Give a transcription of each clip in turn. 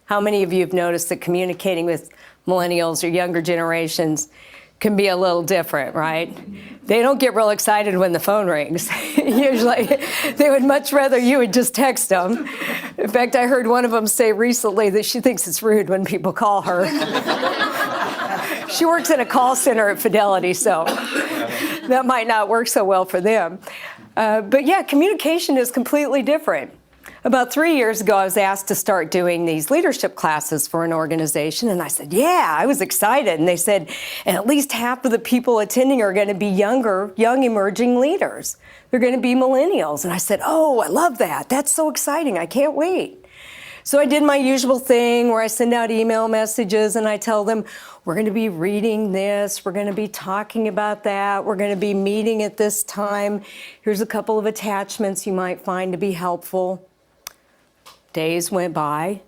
How many of you have noticed that communicating with millennials or younger generations can be a little different, right? They don't get real excited when the phone rings. Usually, they would much rather you would just text them. In fact, I heard one of them say recently that she thinks it's rude when people call her. She works in a call center at Fidelity, so that might not work so well for them. But yeah, communication is completely different. About 3 years ago, I was asked to start doing these leadership classes for an organization, and I said, yeah, I was excited. And they said, and at least half of the people attending are going to be young emerging leaders. They're going to be millennials. And I said, oh, I love that. That's so exciting. I can't wait. So I did my usual thing where I send out email messages and I tell them, we're going to be reading this, we're going to be talking about that, we're going to be meeting at this time. Here's a couple of attachments you might find to be helpful. Days went by,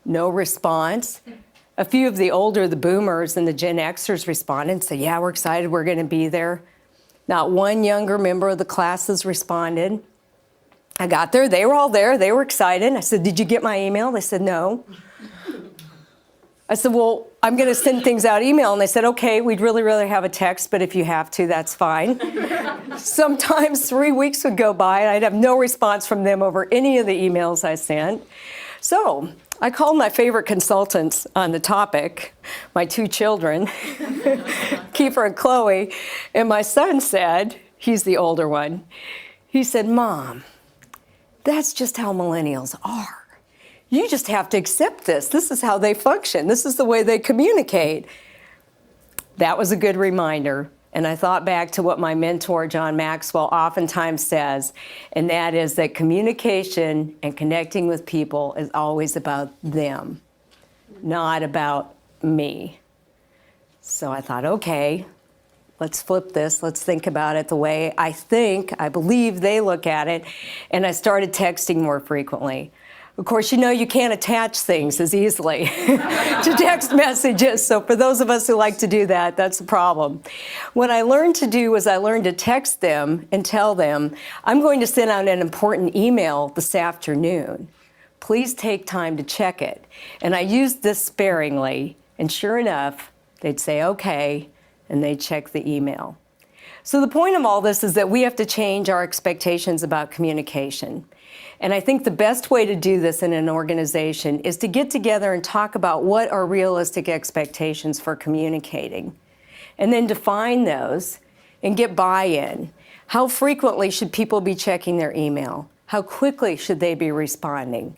no response. A few of the boomers and the Gen Xers responded and said, yeah, we're excited, we're going to be there. Not one younger member of the classes responded. I got there, they were all there, they were excited. I said, did you get my email? They said, no. I said, well, I'm going to send things out email. And they said, okay, we'd really rather have a text, but if you have to, that's fine. Sometimes 3 weeks would go by and I'd have no response from them over any of the emails I sent. So I called my favorite consultants on the topic, my two children, Kiefer and Chloe, and my son said, he's the older one, he said, Mom, that's just how millennials are. You just have to accept this. This is how they function. This is the way they communicate. That was a good reminder. And I thought back to what my mentor, John Maxwell, oftentimes says, and that is that communication and connecting with people is always about them, not about me. So I thought, okay, let's flip this. Let's think about it the way I believe they look at it. And I started texting more frequently. Of course, you know you can't attach things as easily to text messages. So for those of us who like to do that, that's a problem. What I learned to do was I learned to text them and tell them, I'm going to send out an important email this afternoon. Please take time to check it. And I used this sparingly. And sure enough, they'd say, okay, and they'd check the email. So the point of all this is that we have to change our expectations about communication. And I think the best way to do this in an organization is to get together and talk about what are realistic expectations for communicating, and then define those and get buy-in. How frequently should people be checking their email? How quickly should they be responding?